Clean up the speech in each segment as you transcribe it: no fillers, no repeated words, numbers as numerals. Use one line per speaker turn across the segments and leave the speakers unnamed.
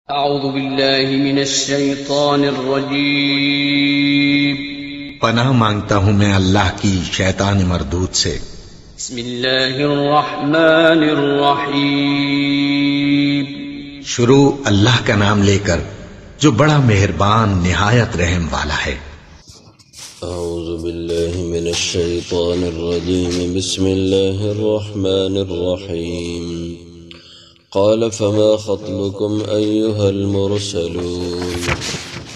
اعوذ باللہ من الشیطان الرجیم
پناہ مانگتا ہوں میں اللہ کی شیطان مردود سے۔
بسم اللہ الرحمن الرحیم
شروع اللہ کا نام لے کر جو بڑا مہربان نہایت رحم والا ہے۔
اعوذ باللہ من الشیطان الرجیم بسم اللہ الرحمن الرحیم قال فما خطبكم أيها المرسلون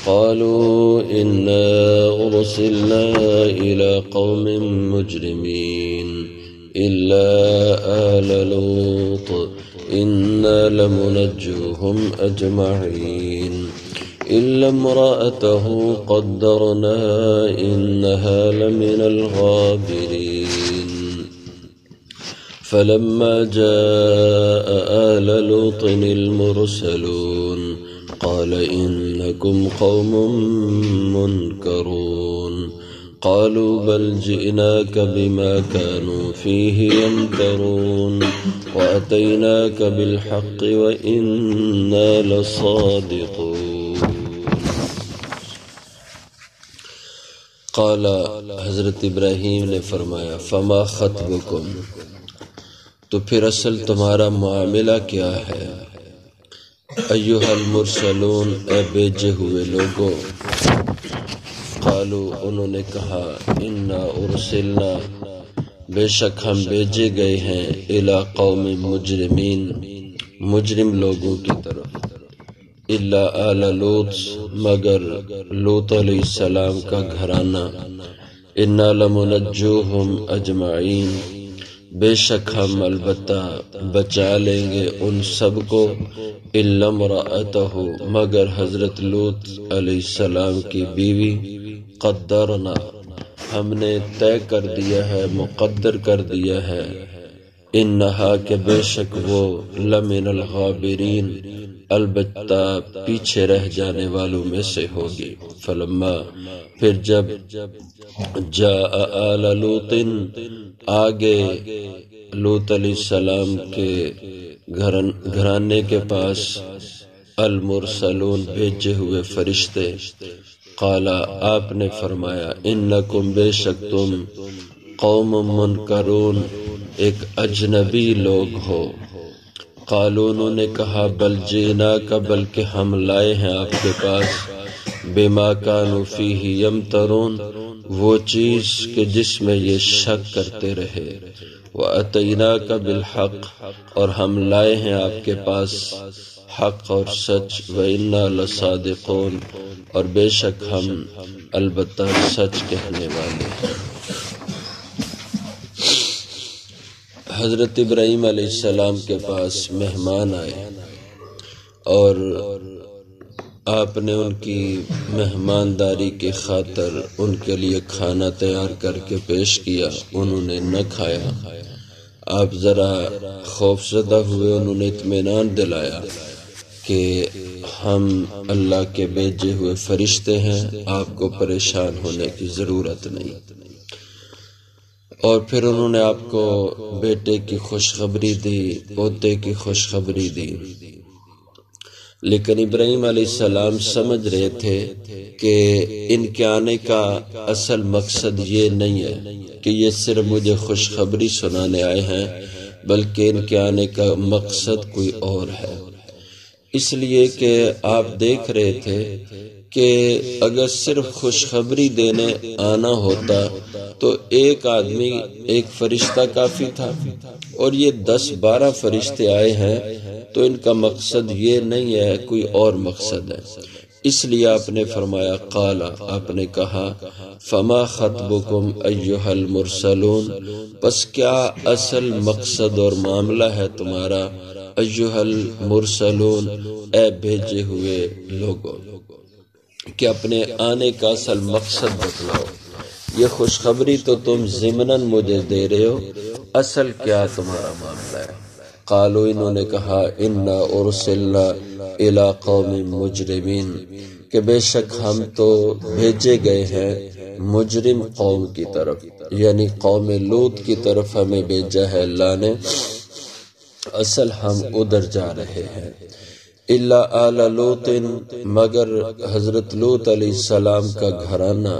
قالوا إنا أرسلنا إلى قوم مجرمين إلا آل لوط إنا لمنجوهم أجمعين إلا امرأته قدرنا إنها لمن الغابرين فلما جاء آل لوط المرسلون قال إنكم قوم منكرون قالوا بل جئناك بما كانوا فيه يمترون وأتيناك بالحق وإنا لصادقون۔ قال حضرت ابراہیم نے فرمایا فما خطبکم، تو پھر اصل تمہارا معاملہ کیا ہے؟ ایھا المرسلون، اے بھیجے ہوئے لوگوں۔ قالو، انہوں نے کہا انا ارسلنا، بے شک ہم بھیجے گئے ہیں الی قوم مجرمین، مجرم لوگوں کی طرف، الا آل لوط، مگر لوط علیہ السلام کا گھرانہ، انا لمنجوہم اجمعین، بے شک ہم البتہ بچا لیں گے ان سب کو، الا امرأتہ، مگر حضرت لوط علیہ السلام کی بیوی، قدرنا، ہم نے طے کر دیا ہے، مقدر کر دیا ہے، انہا کہ بے شک وہ، لمن الغابرین، البتہ پیچھے رہ جانے والوں میں سے ہوگی۔ فلما، پھر جب جاء آل لوط، آگے لوط علیہ السلام کے گھرانے کے پاس، المرسلون، بھیجے ہوئے فرشتے، قال، آپ نے فرمایا انکم، بے شک تم، قوم منکرون، ایک اجنبی لوگ ہو۔ قالوا، انہوں نے کہا بل جئناک، بلکہ ہم لائے ہیں آپ کے پاس، بما كانوا فیہ یمترون، وہ چیز کہ جس میں یہ شک کرتے رہے، وَأَتَيْنَاكَ بِالْحَقِّ، اور ہم لائے ہیں آپ کے پاس حق اور سچ، وَإِنَّا لَصَادِقُونَ، اور بے شک ہم البتہ سچ کہنے والے ہیں۔ حضرت ابراہیم علیہ السلام کے پاس مہمان آئے اور آپ نے ان کی مہمانداری کی خاطر ان کے لیے کھانا تیار کر کے پیش کیا، انہوں نے نہ کھایا۔ آپ ذرا خوف زدہ ہوئے، انہوں نے اطمینان دلایا کہ ہم اللہ کے بھیجے ہوئے فرشتے ہیں، آپ کو پریشان ہونے کی ضرورت نہیں۔ اور پھر انہوں نے آپ کو بیٹے کی خوشخبری دی، پوتے کی خوشخبری دی، لیکن ابراہیم علیہ السلام سمجھ رہے تھے کہ ان کے آنے کا اصل مقصد یہ نہیں ہے کہ یہ صرف مجھے خوشخبری سنانے آئے ہیں، بلکہ ان کے آنے کا مقصد کوئی اور ہے، اس لیے کہ آپ دیکھ رہے تھے کہ اگر صرف خوشخبری دینے آنا ہوتا تو ایک آدمی، ایک فرشتہ کافی تھا، اور یہ 10-12 فرشتے آئے ہیں، تو ان کا مقصد یہ نہیں ہے، کوئی اور مقصد ہے۔ اس لیے آپ نے فرمایا قال، آپ نے کہا فما خطبکم ایھا المرسلون، پس کیا اصل مقصد اور معاملہ ہے تمہارا، ایھا المرسلون، اے بھیجے ہوئے لوگوں، کہ اپنے آنے کا اصل مقصد بتلاؤ۔ یہ خوشخبری تو تم ضمناً مجھے دے رہے ہو، اصل کیا تمہارا معاملہ ہے؟ قالوا، انہوں نے کہا انا ارسلنا الی قوم مجرمین، کہ بے شک ہم تو بھیجے گئے ہیں مجرم قوم کی طرف، یعنی قوم لوط کی طرف ہمیں بھیجا ہے اللہ نے، اصل ہم ادھر جا رہے ہیں۔ الا آل لوط، مگر حضرت لوط علیہ السلام کا گھرانہ،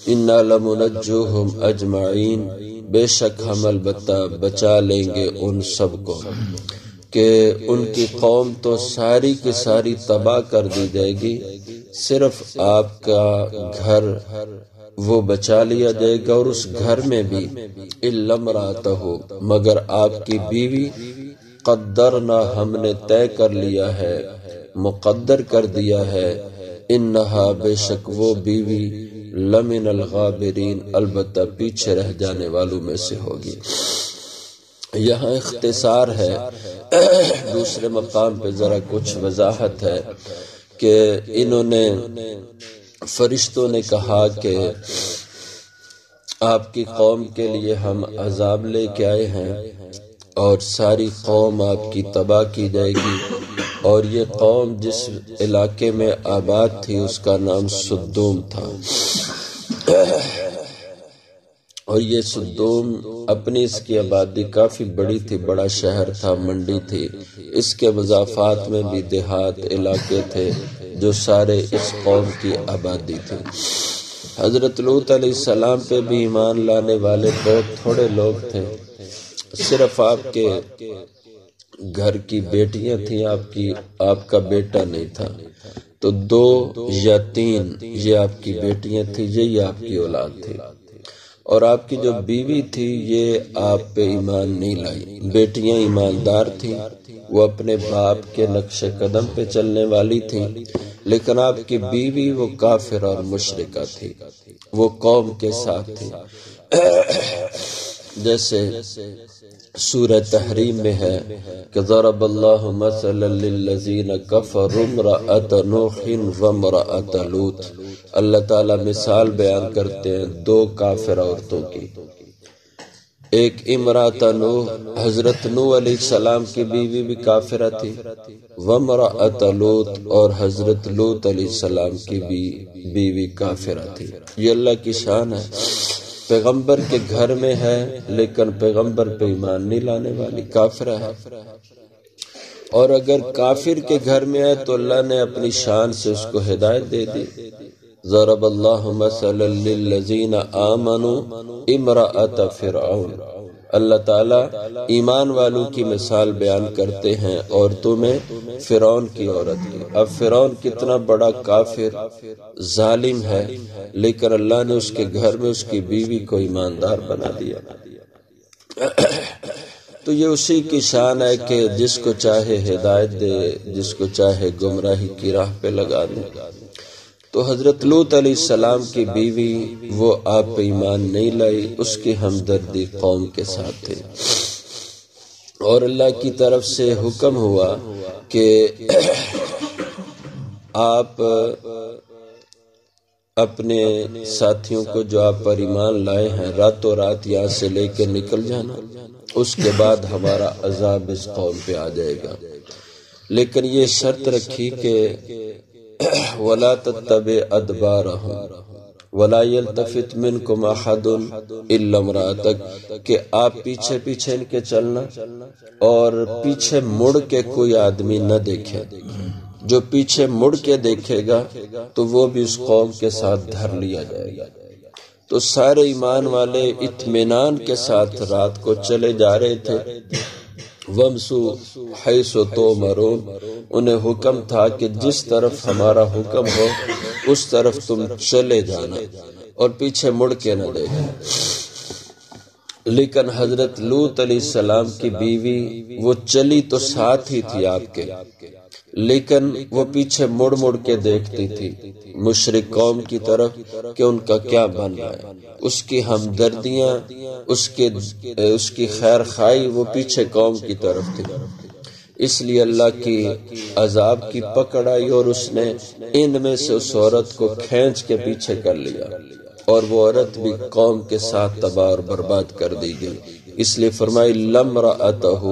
انا لمنجوہم اجمعین، بے شک ہم البتہ بچا لیں گے ان سب کو، کہ ان کی قوم تو ساری کی ساری تباہ کر دی جائے گی، صرف آپ کا گھر وہ بچا لیا جائے گا، اور اس گھر میں بھی الا امرأتہ، مگر آپ کی بیوی، قدرنا ہم نے طے کر لیا ہے، مقدر کر دیا ہے، انہا بے شک وہ بیوی، لمن الغابرین البتہ پیچھے رہ جانے والوں میں سے ہوگی۔ یہاں اختصار ہے، دوسرے مقام پہ ذرا کچھ وضاحت ہے کہ انہوں نے فرشتوں نے کہا کہ آپ کی قوم کے لیے ہم عذاب لے کے آئے ہیں اور ساری قوم آپ کی تباہ کی جائے گی، اور یہ قوم جس علاقے میں آباد تھی اس کا نام سدوم تھا، اور یہ سدوم اپنی اس کی آبادی کافی بڑی تھی، بڑا شہر تھا، منڈی تھی، اس کے مضافات میں بھی دیہات علاقے تھے جو سارے اس قوم کی آبادی تھی۔ حضرت لوط علیہ السلام پہ بھی ایمان لانے والے بہت تھوڑے لوگ تھے، صرف آپ کے گھر کی بیٹیاں تھیں، آپ کا بیٹا نہیں تھا، تو 2 یا 3 یہ آپ کی بیٹیاں تھیں، یہی آپ کی اولاد تھی، اور آپ کی جو بیوی تھی یہ آپ پہ ایمان نہیں لائی۔ بیٹیاں ایماندار تھیں، وہ اپنے باپ کے نقش قدم پہ چلنے والی تھیں، لیکن آپ کی بیوی وہ کافر اور مشرکہ تھی، وہ قوم کے ساتھ تھی۔ جیسے سورہ تحریم میں ہے کہ ضرب اللہ مثلا للذین کفروا امرأۃ نوح وامرأۃ لوط، اللہ تعالیٰ مثال بیان کرتے ہیں 2 کافر عورتوں کی، ایک امرأۃ نوح، حضرت نوح علیہ السلام کی بیوی بھی کافرہ تھی، وامرأۃ لوط، اور حضرت لوط علیہ السلام کی بھی بیوی کافرہ تھی۔ یہ اللہ کی شان ہے، پیغمبر کے گھر میں ہے لیکن پیغمبر پہ ایمان نہیں لانے والی، کافرہ ہے، اور اگر کافر کے گھر میں ہے تو اللہ نے اپنی شان سے اس کو ہدایت دے دی۔ ضرب اللہ مثلا للذین آمنوا امرأۃ فرعون، اللہ تعالیٰ ایمان والوں کی مثال بیان کرتے ہیں عورتوں میں فرعون کی عورت کی۔ اب فرعون کتنا بڑا کافر ظالم ہے، لیکن اللہ نے اس کے گھر میں اس کی بیوی کو ایماندار بنا دیا۔ تو یہ اسی کی شان ہے کہ جس کو چاہے ہدایت دے، جس کو چاہے گمراہی کی راہ پہ لگا دے۔ تو حضرت لوط علیہ السلام کی بیوی وہ آپ پہ ایمان نہیں لائی، اس کی ہمدردی قوم کے ساتھ تھی، اور اللہ کی طرف سے حکم ہوا کہ آپ اپنے ساتھیوں کو جو آپ پر ایمان لائے ہیں راتوں رات یہاں سے لے کے نکل جانا، اس کے بعد ہمارا عذاب اس قوم پہ آ جائے گا، لیکن یہ شرط رکھی کہ وَلَا تَتَّبِعْ أَدْبَارَهُمْ وَلَا يَلْتَفِتْ مِنْكُمْ أَحَدٌ إِلَّا امْرَأَتَكَ، کہ آپ پیچھے پیچھے ان کے چلنا اور پیچھے مڑ کے کوئی آدمی نہ دیکھے، جو پیچھے مڑ کے دیکھے گا تو وہ بھی اس قوم کے ساتھ دھر لیا جائے گا۔ تو سارے ایمان والے اطمینان کے ساتھ رات کو چلے جا رہے تھے۔ وَامْشُوا حَيْثُ تُؤْمَرُونَ، انہیں حکم تھا کہ جس طرف ہمارا حکم ہو اس طرف تم چلے جانا اور پیچھے مڑ کے نہ دیکھنا۔ لیکن حضرت لوط علیہ السلام کی بیوی وہ چلی تو ساتھ ہی تھی آپ کے، لیکن وہ پیچھے مڑ مڑ کے دیکھتی تھی مشرک قوم کی طرف کہ ان کا کیا بن رہا ہے، اس کی ہمدردیاں، اس کی خیر خواہی وہ پیچھے قوم کی طرف تھی۔ اس لیے اللہ کی عذاب کی پکڑ آئی اور اس نے ان میں سے اس عورت کو کھینچ کے پیچھے کر لیا، اور وہ عورت بھی قوم کے ساتھ تباہ اور برباد کر دی گئی۔ اس لیے فرمائی لَمْرَأَتَهُ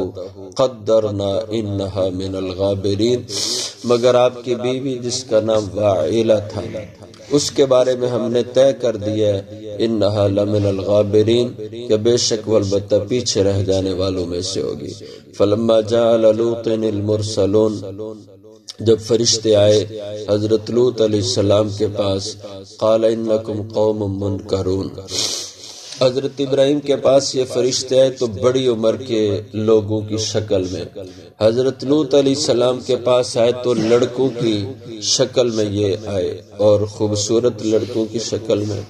قَدَّرْنَا إِنَّهَا مِنَ الْغَابِرِينَ، مگر آپ کی بیوی جس کا نام واعلہ تھا اس کے بارے میں ہم نے طے کر دیا ہے انہا لمن الغابرین، کہ بے شک وہ البتہ پیچھے رہ جانے والوں میں سے ہوگی۔ فلما جاء لوط المرسلون، جب فرشتے آئے حضرت لوط علیہ السلام کے پاس، قال انکم قوم منکرون، حضرت ابراہیم کے پاس یہ فرشتے آئے تو بڑی عمر کے لوگوں کی شکل میں، حضرت لوط علیہ السلام کے پاس آئے تو لڑکوں کی شکل میں یہ آئے، اور خوبصورت لڑکوں کی شکل میں۔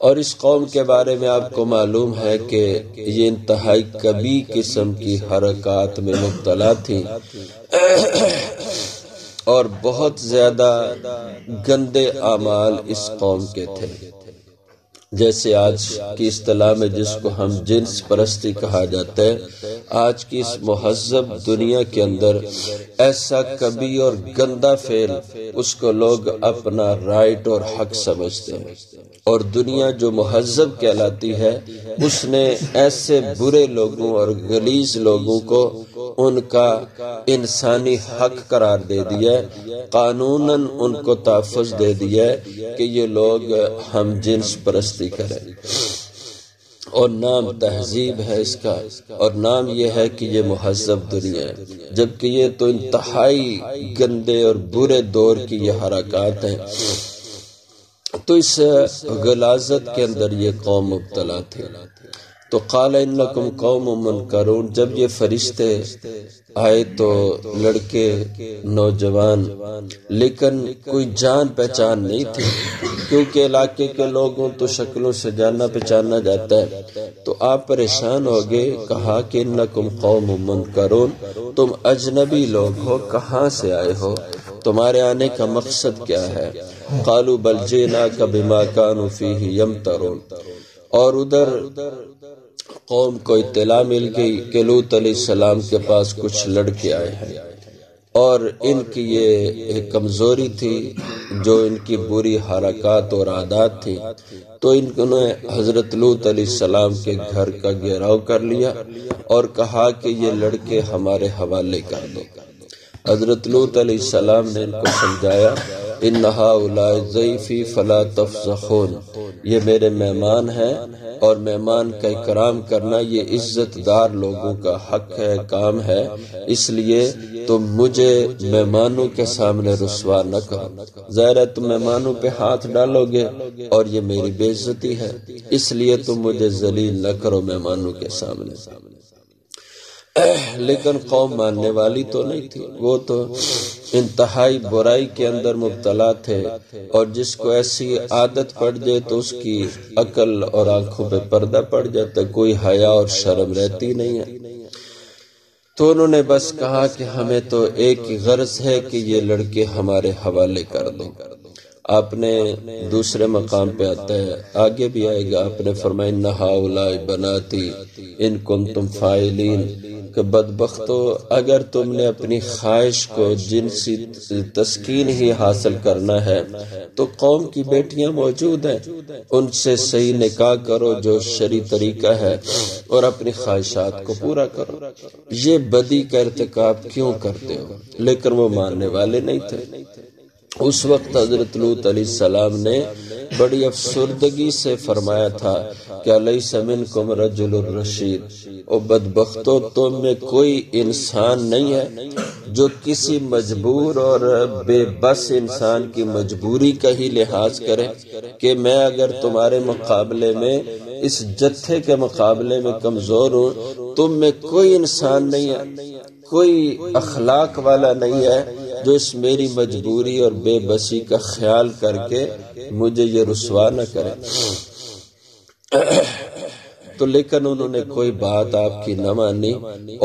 اور اس قوم کے بارے میں آپ کو معلوم ہے کہ یہ انتہائی کبھی قسم کی حرکات میں مبتلا تھی اور بہت زیادہ گندے اعمال اس قوم کے تھے، جیسے آج کی اصطلاح میں جس کو ہم جنس پرستی کہا جاتا ہے، آج کی اس مہذب دنیا کے اندر ایسا کبھی اور گندا فعل اس کو لوگ اپنا رائٹ اور حق سمجھتے ہیں، اور دنیا جو مہذب کہلاتی ہے اس نے ایسے برے لوگوں اور غلیظ لوگوں کو ان کا انسانی حق قرار دے دیا ہے، قانوناً ان کو تحفظ دے دیا ہے کہ یہ لوگ ہم جنس پرستی کریں، اور نام تہذیب ہے اس کا، اور نام یہ ہے کہ یہ مہذب دنیا ہے، جبکہ یہ تو انتہائی گندے اور برے دور کی یہ حرکات ہیں۔ تو اس غلاظت کے اندر یہ قوم مبتلا تھی۔ تو قال انکم قوم منکرون، جب یہ فرشتے آئے تو لڑکے نوجوان، لیکن کوئی جان پہچان نہیں تھی، کیونکہ علاقے کے لوگوں تو شکلوں سے جاننا پہچانا جاتا ہے۔ تو آپ پریشان ہو گئے، کہا کہ انکم قوم منکرون، تم اجنبی لوگ ہو، کہاں سے آئے ہو، تمہارے آنے کا مقصد کیا ہے؟ قالوا بل جئناک بما كانوا فيه یمترون، اور ادھر قوم کو اطلاع مل گئی کہ لوط علیہ السلام کے پاس کچھ لڑکے آئے ہیں، اور ان کی یہ ایک کمزوری تھی جو ان کی بری حرکات اور عادات تھی، تو انہوں نے حضرت لوط علیہ السلام کے گھر کا گھیراؤ کر لیا اور کہا کہ یہ لڑکے ہمارے حوالے کر دو۔ حضرت لوط علیہ السلام نے ان کو سمجھایا، ان ہؤلاء ضیفی فلا تفضحون، یہ میرے مہمان ہیں، اور مہمان کا اکرام کرنا یہ عزت دار لوگوں کا حق ہے، کام ہے، اس لیے تم مجھے مہمانوں کے سامنے رسوا نہ کرو۔ ظاہر ہے تم مہمانوں پہ ہاتھ ڈالو گے اور یہ میری بے عزتی ہے، اس لیے تم مجھے ذلیل نہ کرو مہمانوں کے سامنے۔ لیکن قوم ماننے والی تو نہیں تھی، وہ تو انتہائی برائی کے اندر مبتلا تھے، اور جس کو ایسی عادت پڑ جائے تو اس کی عقل اور آنکھوں پہ پردہ پڑ جاتا ہے، کوئی حیا اور شرم رہتی نہیں ہے۔ تو انہوں نے بس کہا کہ ہمیں تو ایک ہی غرض ہے کہ یہ لڑکے ہمارے حوالے کر دو۔ آپ نے دوسرے مقام پہ آتا ہے، آگے بھی آئے گا، آپ نے فرمایا ان ہؤلاء بناتی ان کنتم فاعلین، کہ بدبختو اگر تم نے اپنی خواہش کو جنسی تسکین ہی حاصل کرنا ہے تو قوم کی بیٹیاں موجود ہیں، ان سے صحیح نکاح کرو جو شرعی طریقہ ہے، اور اپنی خواہشات کو پورا کرو، یہ بدی کا ارتکاب کیوں کرتے ہو؟ لیکن وہ ماننے والے نہیں تھے۔ اس وقت حضرت لوط علیہ السلام نے بڑی افسردگی سے فرمایا تھا کہ الیس منکم رجل رشید، او بدبختو تم میں کوئی انسان نہیں ہے جو کسی مجبور اور بے بس انسان کی مجبوری کا ہی لحاظ کرے کہ میں اگر تمہارے مقابلے میں اس جتھے کے مقابلے میں کمزور ہوں، تم میں کوئی انسان نہیں ہے، کوئی اخلاق والا نہیں ہے جو اس میری مجبوری اور بے بسی کا خیال کر کے مجھے یہ رسوا نہ کرے۔ تو لیکن انہوں نے کوئی بات آپ کی نہ مانی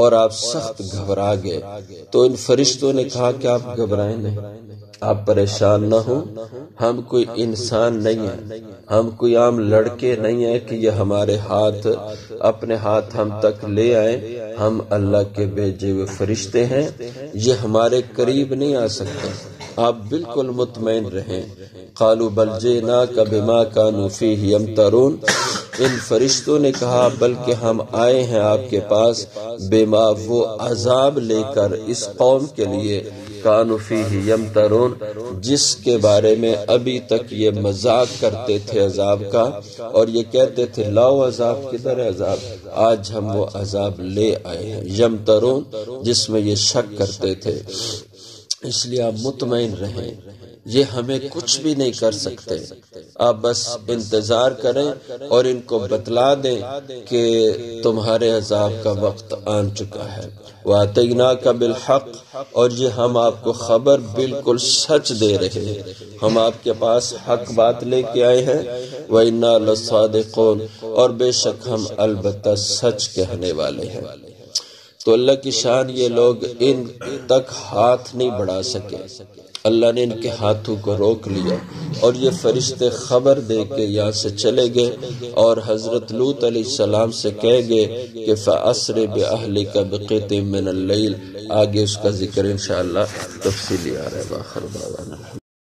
اور آپ سخت گھبرا گئے۔ تو ان فرشتوں نے کہا کہ آپ گھبرائیں نہیں، آپ پریشان نہ ہوں، ہم کوئی انسان نہیں ہیں، ہم کوئی عام لڑکے نہیں ہیں کہ یہ ہمارے ہاتھ اپنے ہاتھ ہم تک لے آئیں، ہم اللہ کے بھیجے ہوئے فرشتے ہیں، یہ ہمارے قریب نہیں آ سکتے، آپ بالکل مطمئن رہیں۔ قالوا بل جئناک بما كانوا فيه یمترون، ان فرشتوں نے کہا بلکہ ہم آئے ہیں آپ کے پاس بما، وہ عذاب لے کر اس قوم کے لیے، كانوا فيه یمترون، جس کے بارے میں ابھی تک یہ مذاق کرتے تھے عذاب کا، اور یہ کہتے تھے لاؤ عذاب، کدھر ہے عذاب؟ آج ہم وہ عذاب لے آئے ہیں۔ یمترون، جس میں یہ شک کرتے تھے۔ اس لیے آپ مطمئن رہیں، یہ ہمیں کچھ بھی نہیں کر سکتے، آپ بس انتظار کریں اور ان کو بتلا دیں کہ تمہارے عذاب کا وقت آن چکا ہے۔ وَآتَيْنَاكَ بِالْحَقِّ، اور یہ ہم آپ کو خبر بالکل سچ دے رہے ہیں، ہم آپ کے پاس حق بات لے کے آئے ہیں۔ وَإِنَّا لَصَادِقُونَ، اور بے شک ہم البتہ سچ کہنے والے ہیں۔ تو اللہ کی شان، یہ لوگ ان تک ہاتھ نہیں بڑھا سکے، اللہ نے ان کے ہاتھوں کو روک لیا، اور یہ فرشتے خبر دے کے یہاں سے چلے گئے اور حضرت لوط علیہ السلام سے کہے گئے کہ فَأَسْرِ بِأَهْلِكَ بِقِطْعٍ مِّنَ اللَّيْلِ، آگے اس کا ذکر انشاءاللہ تفصیلی آ رہا ہے۔